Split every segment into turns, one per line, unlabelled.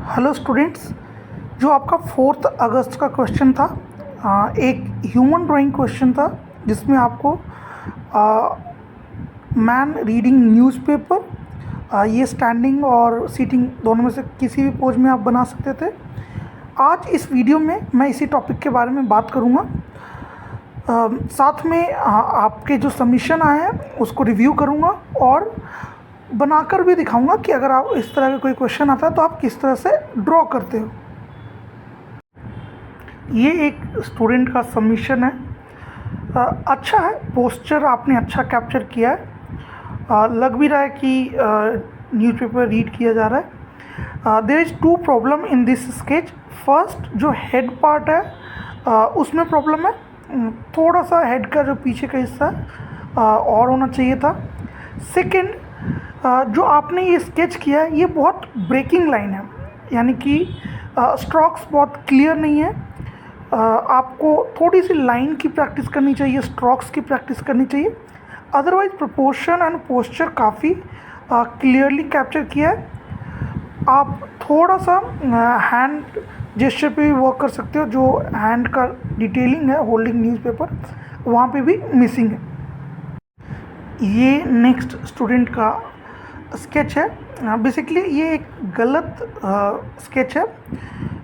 Hello students. जो आपका 4 अगस्त का क्वेश्चन था, एक ह्यूमन ड्राइंग क्वेश्चन था जिसमें आपको मैन रीडिंग न्यूज़पेपर, ये स्टैंडिंग और सीटिंग दोनों में से किसी भी पोज में आप बना सकते थे। आज इस वीडियो में मैं इसी टॉपिक के बारे में बात करूँगा। साथ में आपके जो सबमिशन आए हैं उसको रिव्यू करूँगा और बनाकर भी दिखाऊंगा कि अगर आप इस तरह का कोई क्वेश्चन आता है तो आप किस तरह से ड्रॉ करते हो। ये एक स्टूडेंट का सबमिशन है। अच्छा है, पोस्चर आपने अच्छा कैप्चर किया है। लग भी रहा है कि न्यूज़पेपर रीड किया जा रहा है। There is 2 problem in this sketch. First, जो हेड पार्ट है उसमें प्रॉब्लम है। थोड़ा सा हेड का जो पीछे का हिस्सा और होना चाहिए था। सेकंड, जो आपने ये स्केच किया है ये बहुत ब्रेकिंग लाइन है, यानी कि स्ट्रोक्स बहुत क्लियर नहीं है। आपको थोड़ी सी लाइन की प्रैक्टिस करनी चाहिए, स्ट्रोक्स की प्रैक्टिस करनी चाहिए। अदरवाइज प्रोपोर्शन एंड पोस्चर काफ़ी क्लियरली कैप्चर किया है। आप थोड़ा सा हैंड जेस्चर पे भी वर्क कर सकते हो। जो हैंड का डिटेलिंग है होल्डिंग न्यूज़पेपर, वहाँ पे भी मिसिंग है। ये नेक्स्ट स्टूडेंट का स्केच है। बेसिकली ये एक गलत स्केच है।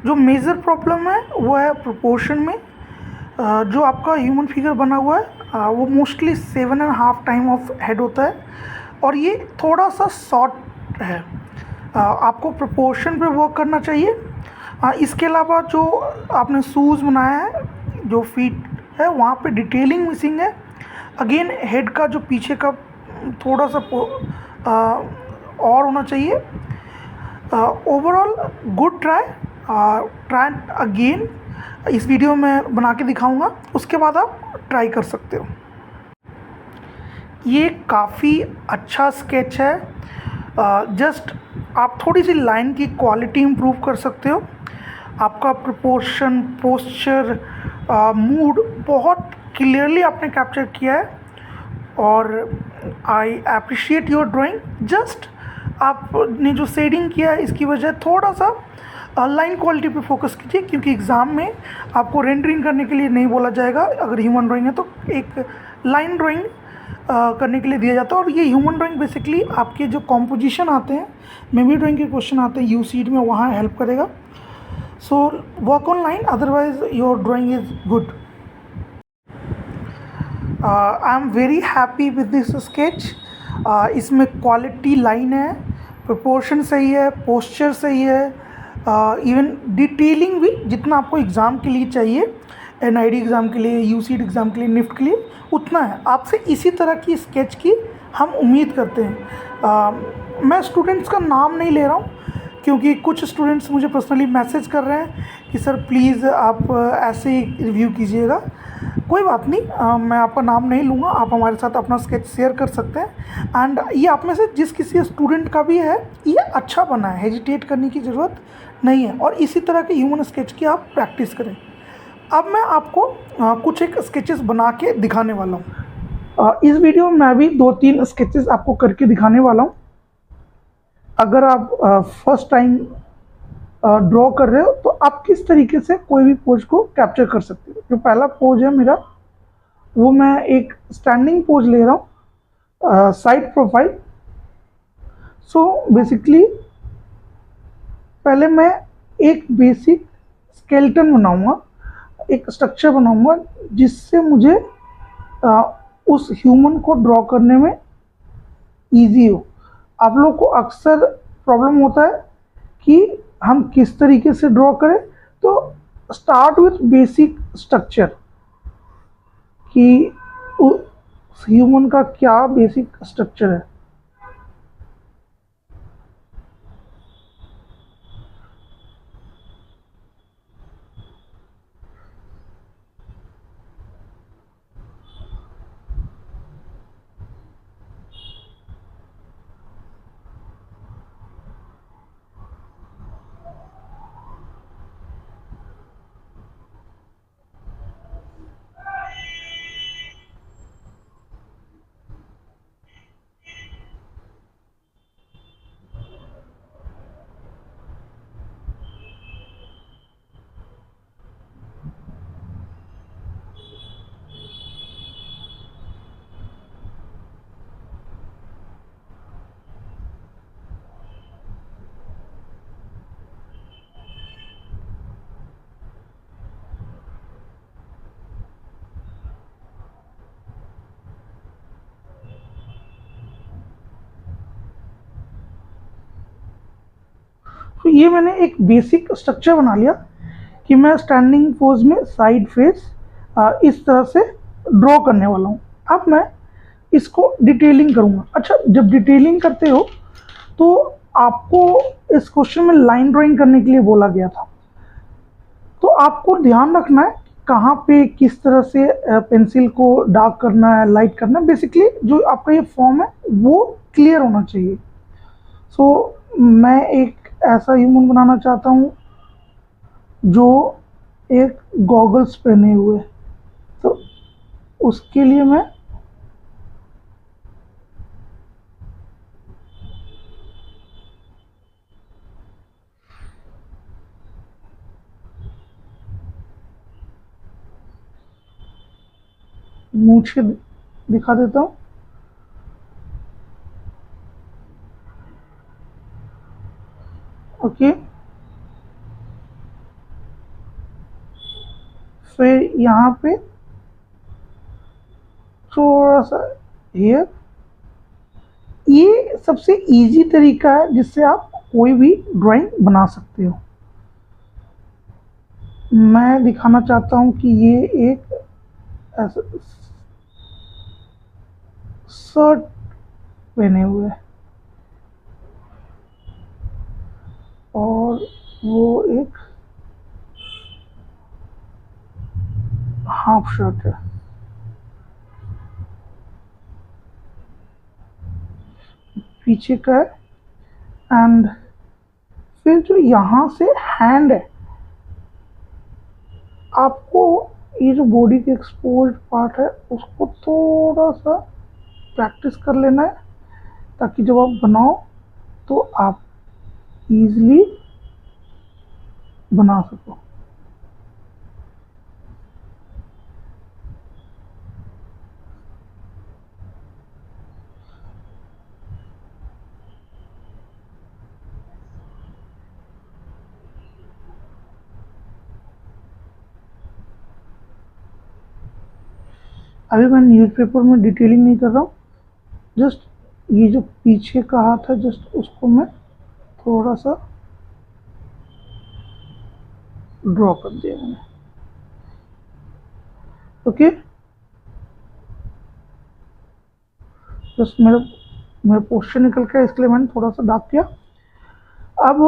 जो मेजर प्रॉब्लम है वो है प्रोपोर्शन में। जो आपका ह्यूमन फिगर बना हुआ है वो मोस्टली 7.5 टाइम ऑफ हेड होता है और ये थोड़ा सा शॉर्ट है। आपको प्रोपोर्शन पे वर्क करना चाहिए। इसके अलावा जो आपने शूज़ बनाया है, जो फीट है वहाँ पे डिटेलिंग मिसिंग है। अगेन हेड का जो पीछे का थोड़ा सा और होना चाहिए। Overall good try. Try again इस वीडियो में बना के दिखाऊंगा, उसके बाद आप ट्राई कर सकते हो। ये काफ़ी अच्छा स्केच है। जस्ट आप थोड़ी सी लाइन की क्वालिटी इम्प्रूव कर सकते हो। आपका प्रोपोर्शन, पोस्चर, मूड बहुत क्लियरली आपने कैप्चर किया है और I appreciate your drawing. Just आपने जो शेडिंग किया है इसकी वजह थोड़ा सा लाइन क्वालिटी पे फोकस कीजिए, क्योंकि एग्ज़ाम में आपको रेंडरिंग करने के लिए नहीं बोला जाएगा। अगर ह्यूमन ड्राइंग है तो एक लाइन ड्राइंग करने के लिए दिया जाता है। और ये ह्यूमन ड्राइंग बेसिकली आपके जो कॉम्पोजिशन आते हैं, मेमोरी ड्राइंग के क्वेश्चन आते हैं यू सीट में, वहाँ हेल्प करेगा। So work on line, otherwise your drawing is good. I am very happy with this sketch. इसमें क्वालिटी लाइन है, प्रोपोर्शन सही है, पोस्चर सही है, इवन डिटेलिंग भी जितना आपको एग्ज़ाम के लिए चाहिए, एनआईडी एग्ज़ाम के लिए, यूसीट एग्ज़ाम के लिए, निफ्ट के लिए उतना है। आपसे इसी तरह की स्केच की हम उम्मीद करते हैं। मैं स्टूडेंट्स का नाम नहीं ले रहा हूँ क्योंकि कुछ स्टूडेंट्स मुझे पर्सनली मैसेज कर रहे हैं कि सर प्लीज़ आप ऐसे ही रिव्यू कीजिएगा। कोई बात नहीं, मैं आपका नाम नहीं लूँगा। आप हमारे साथ अपना स्केच शेयर कर सकते हैं। एंड ये आप में से जिस किसी स्टूडेंट का भी है ये अच्छा बना है, हेजिटेट करने की ज़रूरत नहीं है। और इसी तरह के ह्यूमन स्केच की आप प्रैक्टिस करें। अब मैं आपको कुछ एक स्केचेस बना के दिखाने वाला हूँ। इस वीडियो में मैं भी 2-3 स्केचेस आपको करके दिखाने वाला हूँ। अगर आप फर्स्ट टाइम ड्रॉ कर रहे हो तो आप किस तरीके से कोई भी पोज को कैप्चर कर सकते हो। जो पहला पोज है मेरा, वो मैं एक स्टैंडिंग पोज ले रहा हूँ, साइड प्रोफाइल। सो बेसिकली पहले मैं एक बेसिक स्केलेटन बनाऊंगा, एक स्ट्रक्चर बनाऊंगा जिससे मुझे उस ह्यूमन को ड्रॉ करने में ईजी हो। आप लोग को अक्सर प्रॉब्लम होता है कि हम किस तरीके से ड्रॉ करें, तो स्टार्ट विथ बेसिक स्ट्रक्चर कि उस ह्यूमन का क्या बेसिक स्ट्रक्चर है। तो ये मैंने एक बेसिक स्ट्रक्चर बना लिया कि मैं स्टैंडिंग पोज में साइड फेस इस तरह से ड्रॉ करने वाला हूँ। अब मैं इसको डिटेलिंग करूँगा। अच्छा, जब डिटेलिंग करते हो तो आपको इस क्वेश्चन में लाइन ड्राइंग करने के लिए बोला गया था, तो आपको ध्यान रखना है कहाँ पे किस तरह से पेंसिल को डार्क करना है, लाइट करना है। बेसिकली जो आपका ये फॉर्म है वो क्लियर होना चाहिए। सो मैं एक ऐसा ह्यूमन बनाना चाहता हूँ जो एक गॉगल्स पहने हुए, तो उसके लिए मैं मूछें दिखा देता हूँ। ओके, फिर यहाँ पे थोड़ा सा हेयर। ये सबसे इजी तरीका है जिससे आप कोई भी ड्राइंग बना सकते हो। मैं दिखाना चाहता हूँ कि ये एक ऐसा शर्ट पहने हुए है और वो एक हाफ शर्ट है। पीछे का है। एंड फिर जो यहाँ से हैंड है, आपको ये जो बॉडी के एक्सपोज्ड पार्ट है उसको थोड़ा सा प्रैक्टिस कर लेना है ताकि जब आप बनाओ तो आप इजीली बना सको। अभी मैं न्यूज़पेपर में डिटेलिंग नहीं कर रहा हूँ, जस्ट ये जो पीछे का हाथ है जस्ट उसको मैं थोड़ा सा ड्रॉ कर दिया मैंने। ओके, जस्ट मेरा पोस्चर निकल गया इसलिए मैंने थोड़ा सा डार्क किया। अब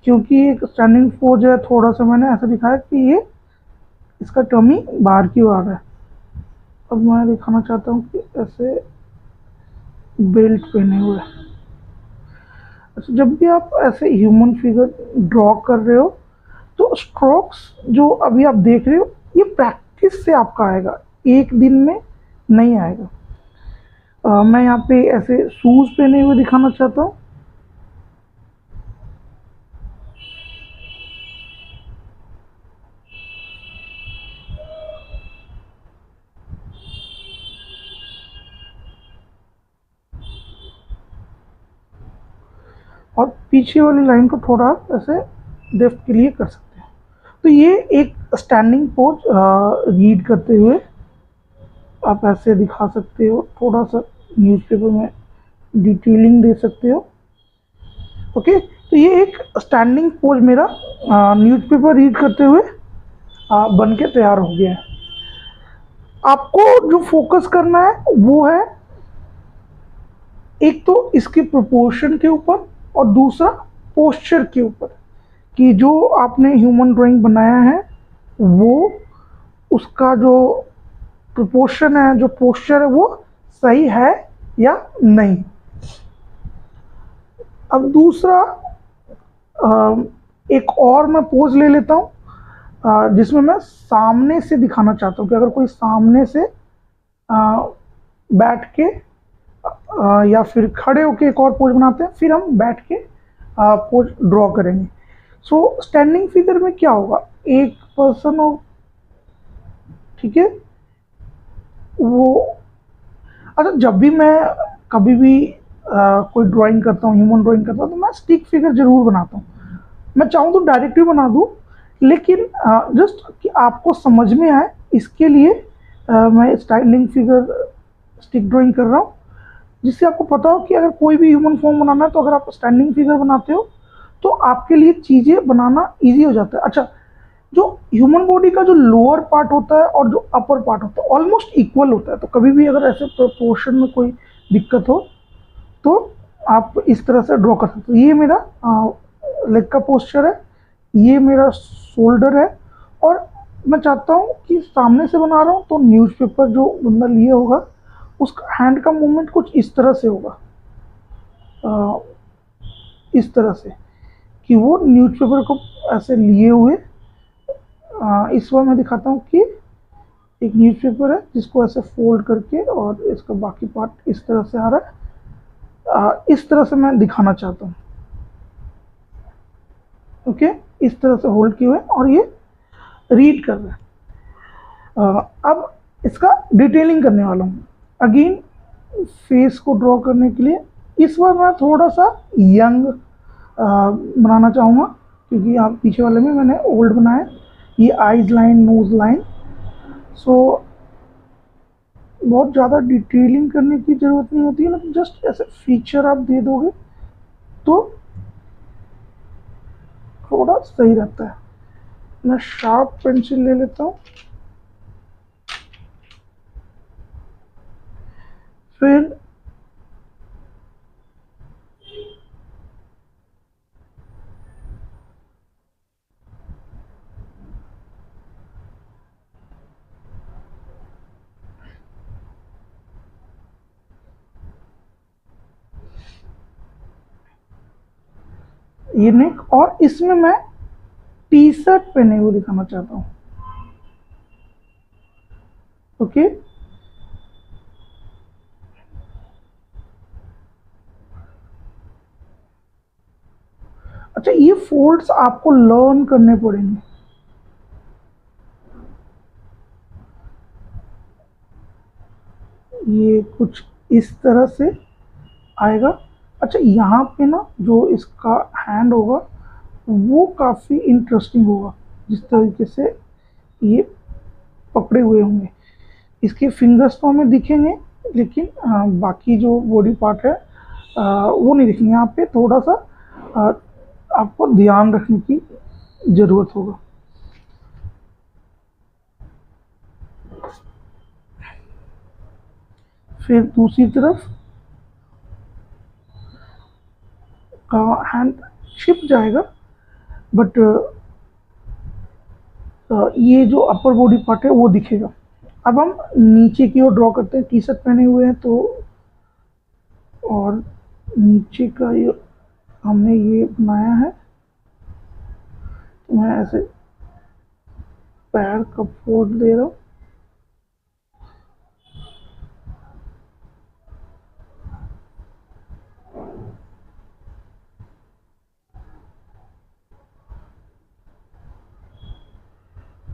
क्योंकि एक स्टैंडिंग पोज है, थोड़ा सा मैंने ऐसा दिखाया कि ये इसका टमी बाहर की ओर है। अब मैं दिखाना चाहता हूँ कि ऐसे बेल्ट पहने हुए। अच्छा, जब भी आप ऐसे ह्यूमन फिगर ड्रॉ कर रहे हो तो स्ट्रोक्स जो अभी आप देख रहे हो ये प्रैक्टिस से आपका आएगा, एक दिन में नहीं आएगा। मैं यहाँ पे ऐसे शूज पहने हुए दिखाना चाहता हूँ। और पीछे वाली लाइन को थोड़ा ऐसे डेप्थ के लिए कर सकते हैं। तो ये एक स्टैंडिंग पोज रीड करते हुए आप ऐसे दिखा सकते हो, थोड़ा सा न्यूज़पेपर में डिटेलिंग दे सकते हो। ओके, तो ये एक स्टैंडिंग पोज मेरा न्यूज़पेपर रीड करते हुए बन के तैयार हो गया है। आपको जो फोकस करना है वो है एक तो इसके प्रोपोर्शन के ऊपर और दूसरा पोस्चर के ऊपर, कि जो आपने ह्यूमन ड्राइंग बनाया है वो उसका जो प्रोपोर्शन है, जो पोस्चर है वो सही है या नहीं। अब दूसरा एक और मैं पोज ले लेता हूँ जिसमें मैं सामने से दिखाना चाहता हूँ कि अगर कोई सामने से बैठ के या फिर खड़े होके एक और पोज बनाते हैं, फिर हम बैठ के पोज ड्रॉ करेंगे। सो स्टैंडिंग फिगर में क्या होगा, एक पर्सन हो, ठीक है वो। अच्छा, जब भी मैं कभी भी कोई ड्राइंग करता हूँ, ह्यूमन ड्राइंग करता हूँ, तो मैं स्टिक फिगर जरूर बनाता हूँ। मैं चाहूँ तो डायरेक्ट भी बना दूँ, लेकिन जस्ट कि आपको समझ में आए इसके लिए मैं स्टैंडिंग फिगर स्टिक ड्राइंग कर रहा हूँ, जिससे आपको पता हो कि अगर कोई भी ह्यूमन फॉर्म बनाना है तो अगर आप स्टैंडिंग फिगर बनाते हो तो आपके लिए चीज़ें बनाना ईजी हो जाता है। अच्छा, जो ह्यूमन बॉडी का जो लोअर पार्ट होता है और जो अपर पार्ट होता है ऑलमोस्ट इक्वल होता है, तो कभी भी अगर ऐसे प्रोपोर्शन में कोई दिक्कत हो तो आप इस तरह से ड्रॉ कर सकते हो। ये मेरा लेग का पोस्चर है, ये मेरा शोल्डर है, और मैं चाहता हूँ कि सामने से बना रहा हूँ तो न्यूज़पेपर जो बंदा लिए होगा उसका हैंड का मूवमेंट कुछ इस तरह से होगा, इस तरह से कि वो न्यूज़पेपर को ऐसे लिए हुए। इस बार मैं दिखाता हूँ कि एक न्यूज़पेपर है जिसको ऐसे फोल्ड करके और इसका बाकी पार्ट इस तरह से आ रहा है, इस तरह से मैं दिखाना चाहता हूँ। ओके, इस तरह से होल्ड किए हुए और ये रीड कर रहे हैं। अब इसका डिटेलिंग करने वाला हूँ। अगेन फेस को ड्रॉ करने के लिए इस बार मैं थोड़ा सा यंग बनाना चाहूँगा, क्योंकि आप पीछे वाले में मैंने ओल्ड बनाया। ये आईज लाइन, नोज लाइन, सो बहुत ज़्यादा डिटेलिंग करने की ज़रूरत नहीं होती है, लेकिन जस्ट ऐसे फीचर आप दे दोगे तो थोड़ा सही रहता है। मैं शार्प पेंसिल ले लेता हूँ, फिर ये नेक, और इसमें मैं टी शर्ट पहने हुए दिखाना चाहता हूँ। ओके, अच्छा, ये फोल्ड्स आपको लर्न करने पड़ेंगे। ये कुछ इस तरह से आएगा। अच्छा, यहाँ पे ना जो इसका हैंड होगा वो काफ़ी इंटरेस्टिंग होगा, जिस तरीके से ये पकड़े हुए होंगे। इसके फिंगर्स तो हमें दिखेंगे, लेकिन बाकी जो बॉडी पार्ट है वो नहीं दिखेंगे। यहाँ पे थोड़ा सा आपको ध्यान रखने की ज़रूरत होगा। फिर दूसरी तरफ का हैंड छिप जाएगा, बट ये जो अपर बॉडी पार्ट है वो दिखेगा। अब हम नीचे की ओर ड्रॉ करते हैं। टी शर्ट पहने हुए हैं तो, और नीचे का ये हमने ये बनाया है, तो मैं ऐसे पैर का फोल्ड दे रहा हूँ।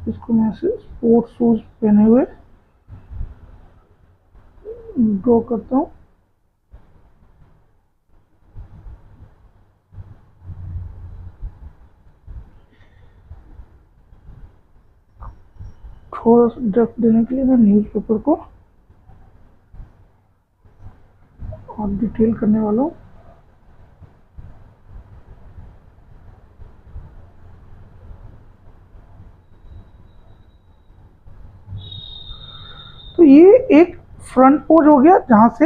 इसको मैं ऐसे स्पोर्ट्स शूज पहने हुए ड्रॉ करता हूँ। थोड़ा सा डेप्थ देने के लिए मैं न्यूज़पेपर को और डिटेल करने वाला हूँ। तो ये एक फ्रंट पोज हो गया जहाँ से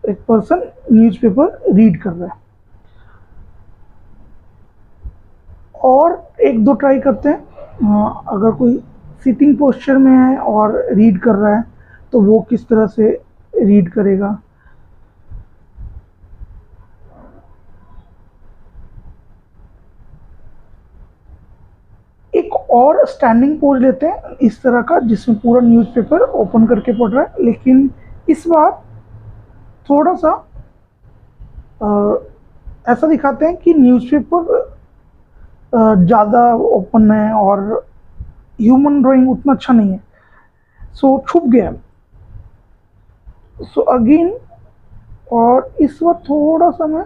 एक पर्सन न्यूज़पेपर रीड कर रहा है। और एक दो ट्राई करते हैं। अगर कोई सिटिंग पोस्चर में है और रीड कर रहा है तो वो किस तरह से रीड करेगा। एक और स्टैंडिंग पोज लेते हैं इस तरह का, जिसमें पूरा न्यूज़पेपर ओपन करके पढ़ रहा है, लेकिन इस बार थोड़ा सा ऐसा दिखाते हैं कि न्यूज़पेपर ज़्यादा ओपन है और ह्यूमन ड्राइंग उतना अच्छा नहीं है, सो छुप गया। सो अगेन, और इस बार थोड़ा सा मैं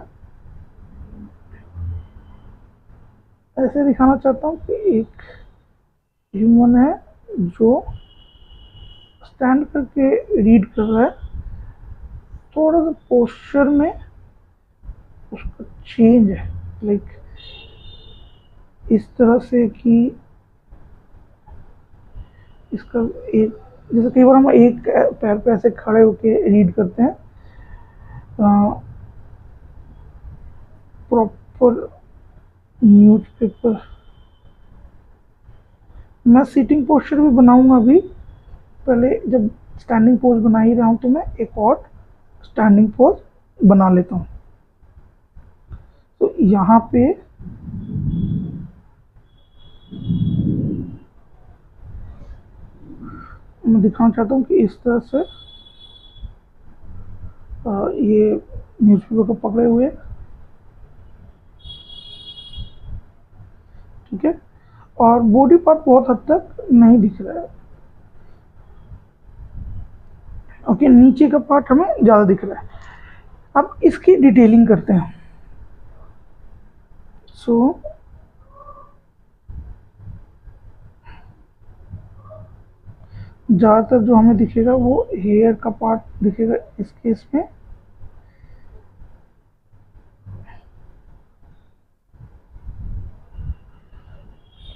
ऐसे दिखाना चाहता हूँ कि एक ह्यूमन है जो स्टैंड करके रीड कर रहा है। थोड़ा सा पोस्चर में उसका चेंज है, लाइक इस तरह से कि इसका एक, जैसे कई बार हम एक पैर पे ऐसे खड़े होके रीड करते हैं, प्रॉपर न्यूज़पेपर। मैं सीटिंग पोस्चर भी बनाऊंगा अभी, पहले जब स्टैंडिंग पोज बना ही रहा हूँ तो मैं एक और स्टैंडिंग पोज बना लेता हूँ। तो यहाँ पे मैं दिखाना चाहता हूँ कि इस तरह से ये न्यूज़पेपर को पकड़े हुए, ठीक है, और बॉडी पार्ट बहुत हद तक नहीं दिख रहा है। ओके, नीचे का पार्ट हमें ज़्यादा दिख रहा है। अब इसकी डिटेलिंग करते हैं। सो ज़्यादातर जो हमें दिखेगा वो हेयर का पार्ट दिखेगा इस केस में,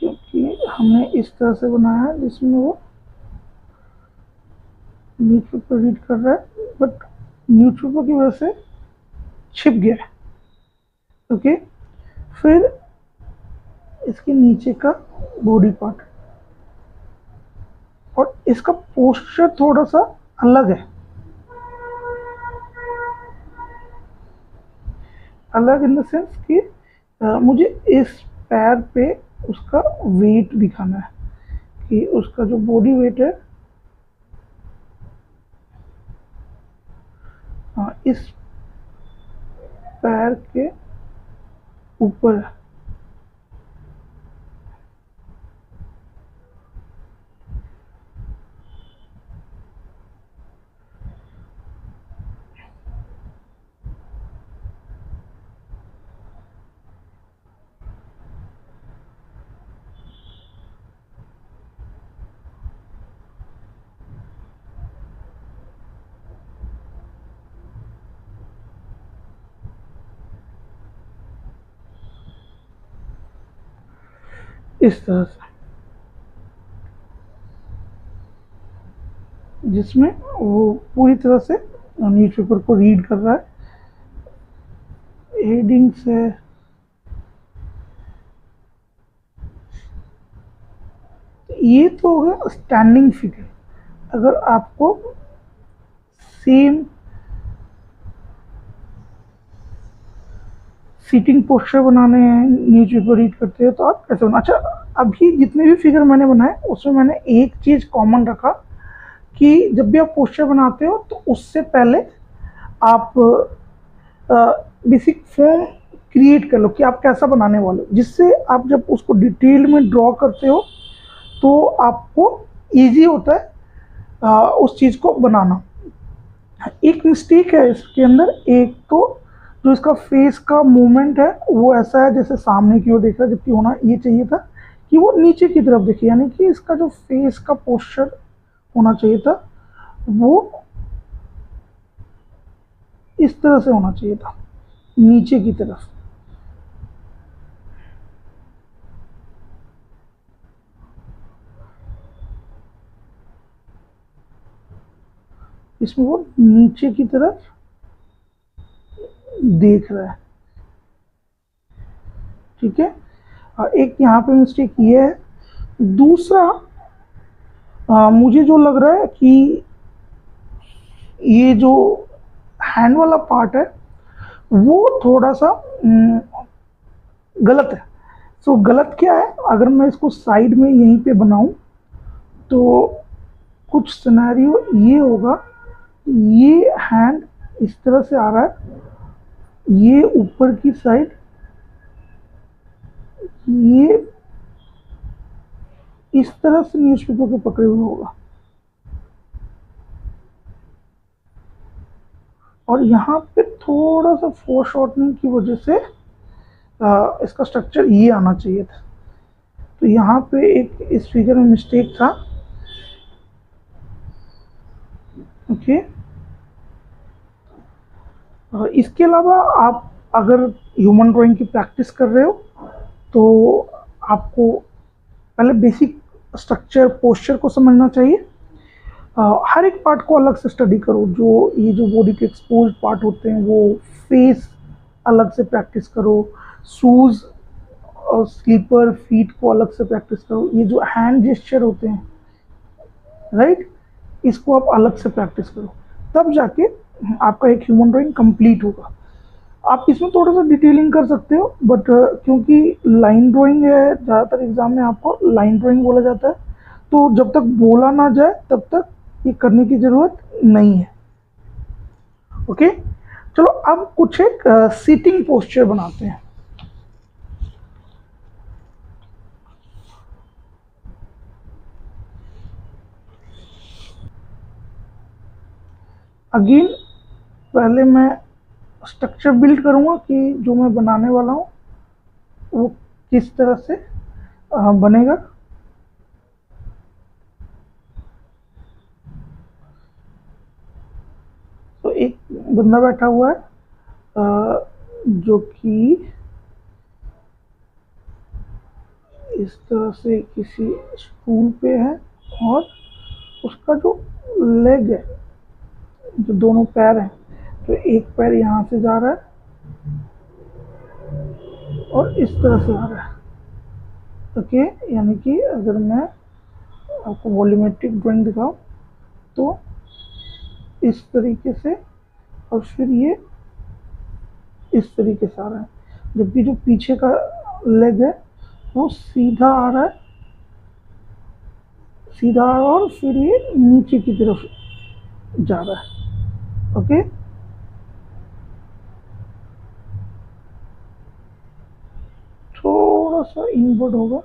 क्योंकि हमने इस तरह से बनाया है जिसमें वो न्यूज़पेपर रीड कर रहा है, बट न्यूज़पेपर की वजह से छिप गया है। ओके, फिर इसके नीचे का बॉडी पार्ट, और इसका पोस्चर थोड़ा सा अलग है, अलग इन द सेंस कि मुझे इस पैर पे उसका वेट दिखाना है, कि उसका जो बॉडी वेट है इस पैर के ऊपर है। इस तरह से, जिसमें वो पूरी तरह से न्यूज़पेपर को रीड कर रहा है। हेडिंग से ये तो हो गया स्टैंडिंग फिगर। अगर आपको सेम सीटिंग पोस्चर बनाने हैं, न्यूज़पेपर रीड करते हैं, तो आप कैसे बना। अच्छा, अभी जितने भी फिगर मैंने बनाए उसमें मैंने एक चीज़ कॉमन रखा कि जब भी आप पोस्चर बनाते हो तो उससे पहले आप बेसिक फॉर्म क्रिएट कर लो कि आप कैसा बनाने वाले हो, जिससे आप जब उसको डिटेल में ड्रॉ करते हो तो आपको इजी होता है उस चीज़ को बनाना। एक मिस्टेक है इसके अंदर, एक तो जो इसका फेस का मूवमेंट है वो ऐसा है जैसे सामने की ओर देख रहा है, जबकि होना ये चाहिए था कि वो नीचे की तरफ देखे, यानी कि इसका जो फेस का पोस्चर होना चाहिए था वो इस तरह से होना चाहिए था, नीचे की तरफ। इसमें वो नीचे की तरफ देख रहा है, ठीक है। एक यहाँ पे मिस्टेक ये है। दूसरा, मुझे जो लग रहा है कि ये जो हैंड वाला पार्ट है वो थोड़ा सा गलत है। सो गलत क्या है, अगर मैं इसको साइड में यहीं पे बनाऊं तो कुछ सिनेरियो ये होगा, ये हैंड इस तरह से आ रहा है, ये ऊपर की साइड, ये इस तरह से न्यूज़पेपर को पकड़े हुए होगा, और यहाँ पे थोड़ा सा फोर शॉर्टनिंग की वजह से इसका स्ट्रक्चर ये आना चाहिए था। तो यहाँ पे एक इस फिगर में मिस्टेक था। ओके, इसके अलावा आप अगर ह्यूमन ड्राइंग की प्रैक्टिस कर रहे हो तो आपको पहले बेसिक स्ट्रक्चर पोस्चर को समझना चाहिए। हर एक पार्ट को अलग से स्टडी करो, जो ये जो बॉडी के एक्सपोज पार्ट होते हैं वो फेस अलग से प्रैक्टिस करो, शूज़ और स्लीपर फीट को अलग से प्रैक्टिस करो, ये जो हैंड जेस्चर होते हैं राइट, इसको आप अलग से प्रैक्टिस करो, तब जाके आपका एक ह्यूमन ड्राइंग कंप्लीट होगा। आप इसमें थोड़ा सा डिटेलिंग कर सकते हो, बट क्योंकि लाइन ड्राइंग है, ज़्यादातर एग्जाम में आपको लाइन ड्राइंग बोला जाता है, तो जब तक बोला ना जाए तब तक ये करने की ज़रूरत नहीं है। ओके, चलो अब कुछ एक सीटिंग पोस्चर बनाते हैं। अगेन पहले मैं स्ट्रक्चर बिल्ड करूँगा कि जो मैं बनाने वाला हूँ वो किस तरह से बनेगा। तो एक बंदा बैठा हुआ है जो कि इस तरह से किसी स्टूल पे है, और उसका जो लेग है, जो दोनों पैर हैं, तो एक पैर यहाँ से जा रहा है और इस तरह से आ रहा है। ओके, यानी कि अगर मैं आपको वॉल्यूमेट्रिक ड्राइंग दिखाऊं तो इस तरीके से, और फिर ये इस तरीके से आ रहा है, जबकि जो पीछे का लेग है वो सीधा आ रहा है, सीधा आ रहा है, और फिर ये नीचे की तरफ जा रहा है। ओके, थोड़ा सा इनवर्ड होगा।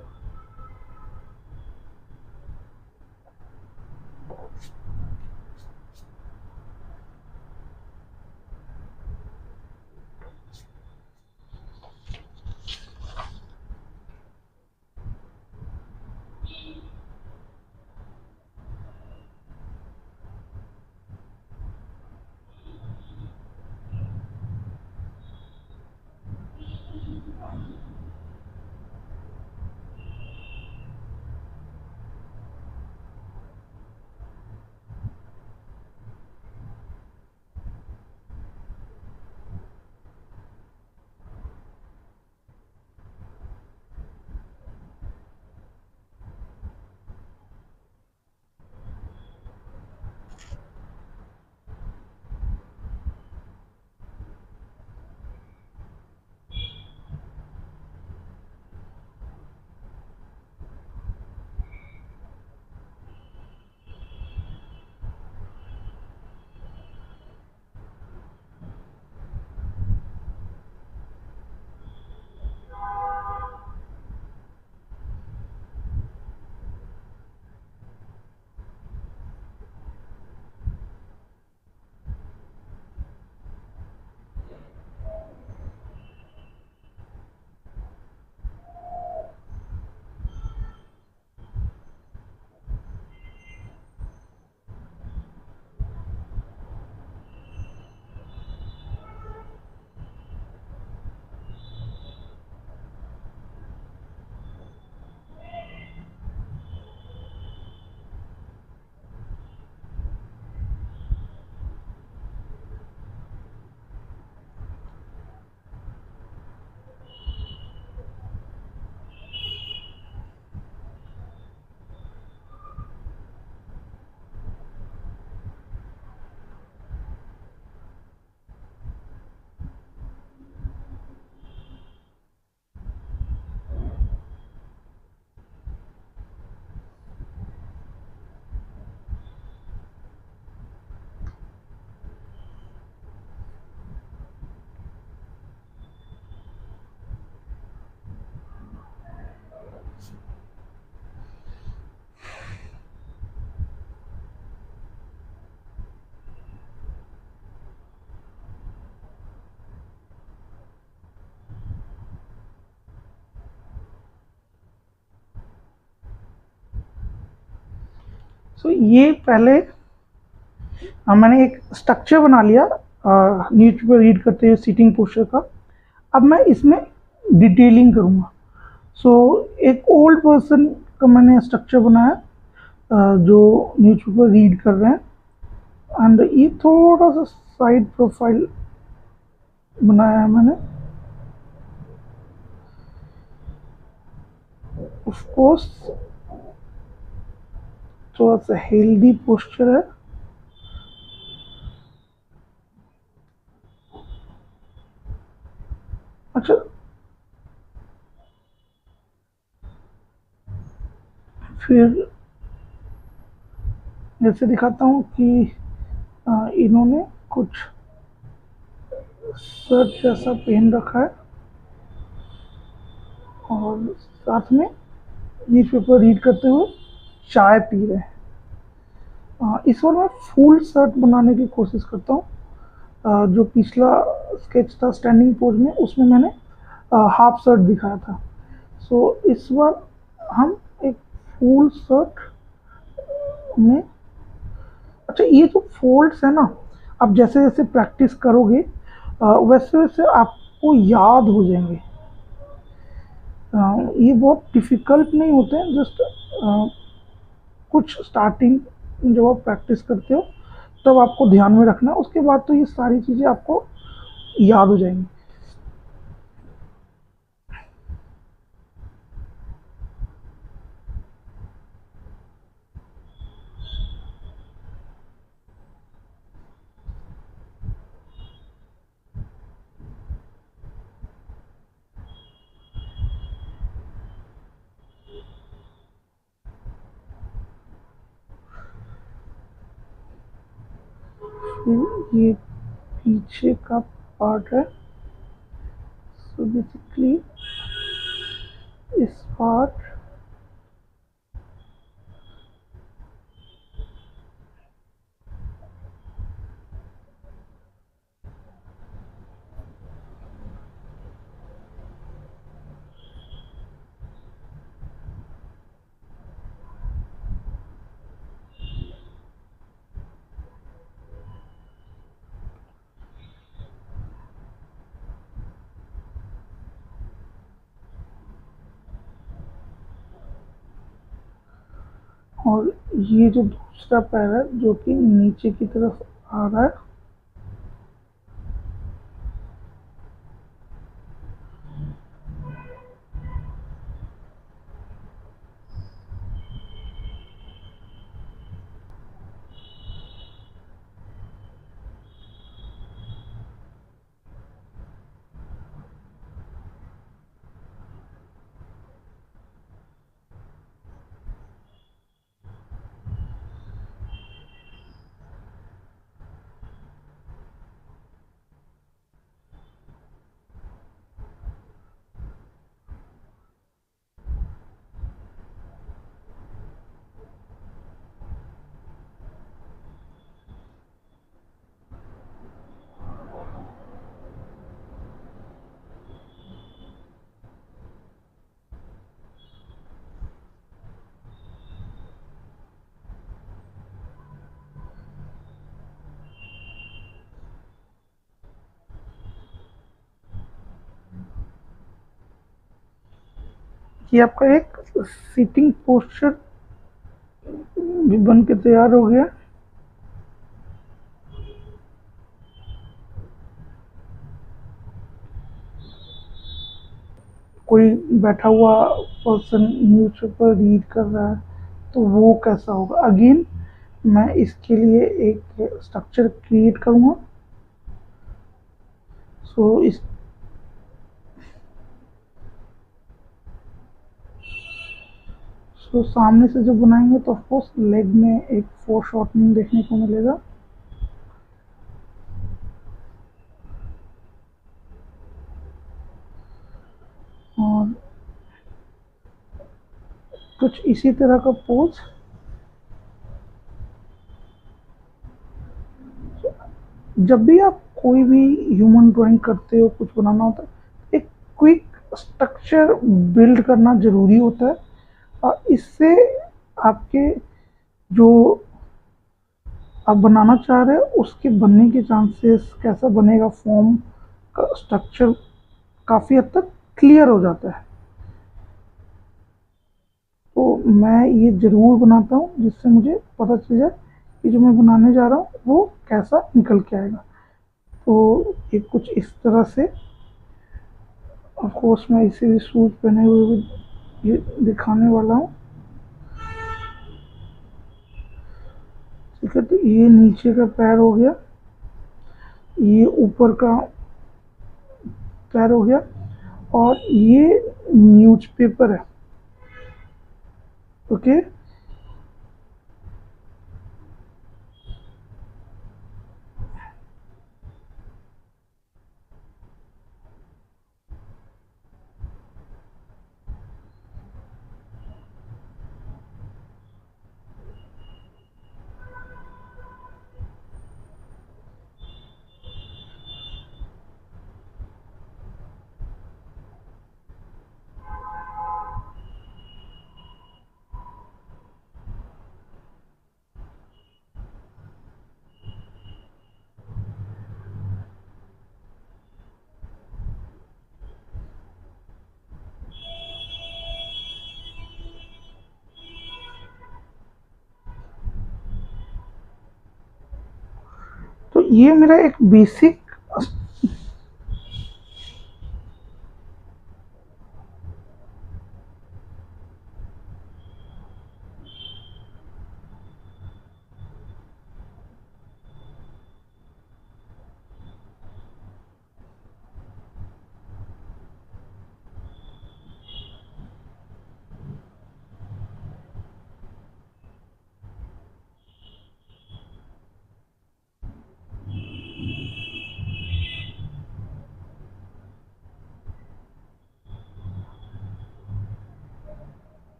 सो ये पहले मैंने एक स्ट्रक्चर बना लिया न्यूज़पेपर रीड करते हुए सीटिंग पोस्चर का। अब मैं इसमें डिटेलिंग करूँगा। सो एक ओल्ड पर्सन का मैंने स्ट्रक्चर बनाया, जो न्यूज़पेपर रीड कर रहे हैं, एंड ये थोड़ा सा साइड प्रोफाइल बनाया है मैंने। ऑफ कोर्स थोड़ा सा हेल्दी पोस्चर है। अच्छा, फिर जैसे दिखाता हूँ कि इन्होंने कुछ शर्ट जैसा पहन रखा है और साथ में न्यूज़पेपर रीड करते हुए चाय पी रहे हैं। इस बार मैं फुल शर्ट बनाने की कोशिश करता हूँ। जो पिछला स्केच था स्टैंडिंग पोज में, उसमें मैंने हाफ शर्ट दिखाया था। सो इस बार हम एक फुल शर्ट में, अच्छा ये जो फोल्ड्स है ना, आप जैसे जैसे प्रैक्टिस करोगे वैसे वैसे आपको याद हो जाएंगे। ये बहुत डिफ़िकल्ट नहीं होते हैं, जस्ट कुछ स्टार्टिंग जब आप प्रैक्टिस करते हो तब आपको ध्यान में रखना है, उसके बाद तो ये सारी चीज़ें आपको याद हो जाएंगी। फिर ये पीछे का पार्ट है। सो बेसिकली इस पार्ट, और ये जो दूसरा पैर है जो कि नीचे की तरफ आ रहा है। ये आपका एक सिटिंग पोस्चर भी बन के तैयार हो गया। कोई बैठा हुआ पर्सन न्यूज़पेपर रीड कर रहा है तो वो कैसा होगा। अगेन मैं इसके लिए एक स्ट्रक्चर क्रिएट करूँगा। सो इस सामने से जब बनाएंगे तो ऑफकोर्स लेग में एक फोर शॉर्टनिंग देखने को मिलेगा। और कुछ इसी तरह का पोज। जब भी आप कोई भी ह्यूमन ड्राइंग करते हो, कुछ बनाना होता है, एक क्विक स्ट्रक्चर बिल्ड करना ज़रूरी होता है। और इससे आपके जो आप बनाना चाह रहे हो उसके बनने के चांसेस, कैसा बनेगा फॉर्म का स्ट्रक्चर, काफ़ी हद तक क्लियर हो जाता है। तो मैं ये ज़रूर बनाता हूँ जिससे मुझे पता चल जाए कि जो मैं बनाने जा रहा हूँ वो कैसा निकल के आएगा। तो ये कुछ इस तरह से, ऑफ कोर्स मैं इसे भी शूज़ पहने हुए भी ये दिखाने वाला हूँ। ठीक है, तो ये नीचे का पैर हो गया, ये ऊपर का पैर हो गया, और ये न्यूज़पेपर है। ओके, तो ये मेरा एक बेसिक।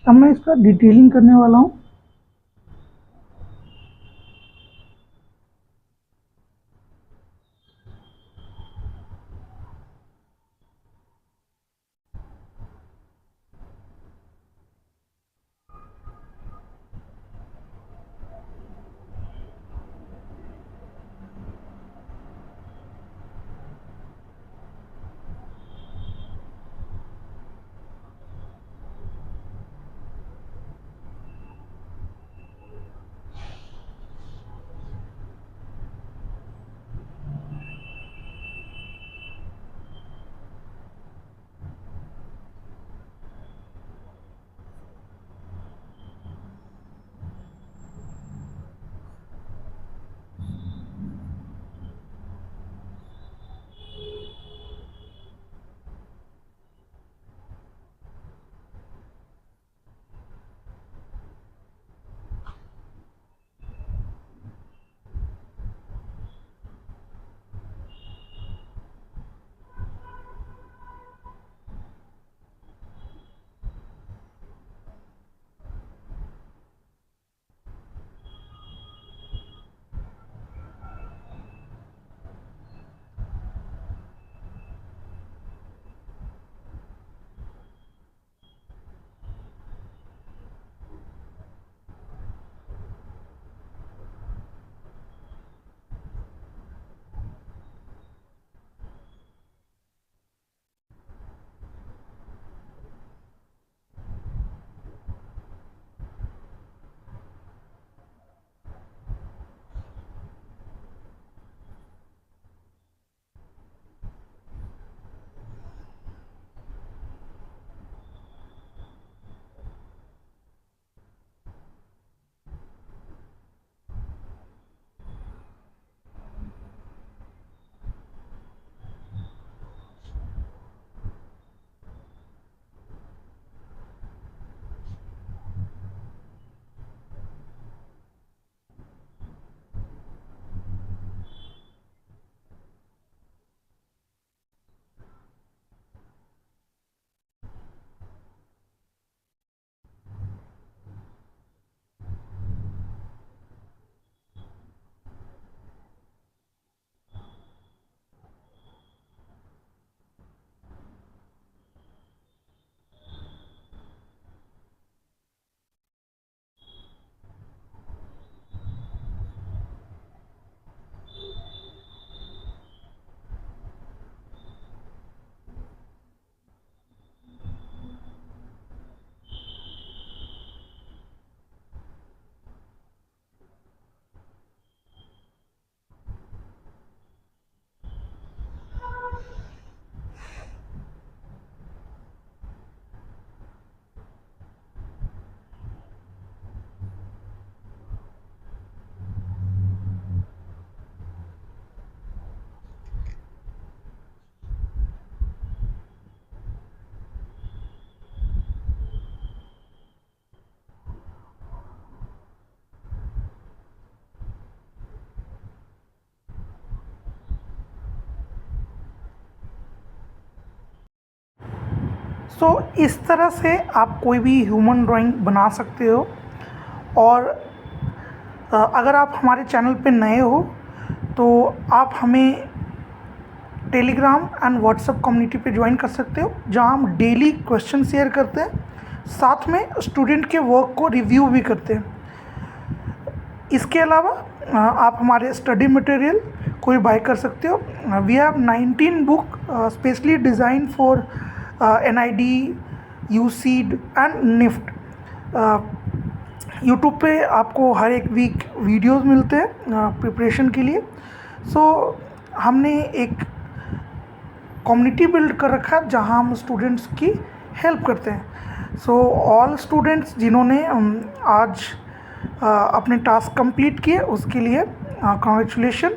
अब मैं इसका डिटेलिंग करने वाला हूँ। सो इस तरह से आप कोई भी ह्यूमन ड्राइंग बना सकते हो। और अगर आप हमारे चैनल पे नए हो तो आप हमें टेलीग्राम एंड व्हाट्सएप कम्युनिटी पे ज्वाइन कर सकते हो, जहां हम डेली क्वेश्चन शेयर करते हैं, साथ में स्टूडेंट के वर्क को रिव्यू भी करते हैं। इसके अलावा आप हमारे स्टडी मटेरियल को भी बाय कर सकते हो। We have 19 book specially design for NID, UCEED and NIFT. YouTube पे आपको हर एक वीक वीडियोस मिलते हैं प्रिपरेशन के लिए। सो हमने एक कम्युनिटी बिल्ड कर रखा है जहां हम स्टूडेंट्स की हेल्प करते हैं। सो ऑल स्टूडेंट्स जिन्होंने आज अपने टास्क कंप्लीट किए उसके लिए कॉन्ग्रेचुलेशन,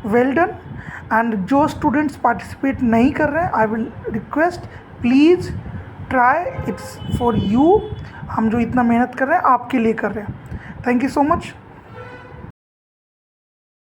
वेल डन। एंड जो स्टूडेंट्स पार्टिसिपेट नहीं कर रहे हैं, I will request please try, it's for you. हम जो इतना मेहनत कर रहे हैं आपके लिए कर रहे हैं। Thank you so much.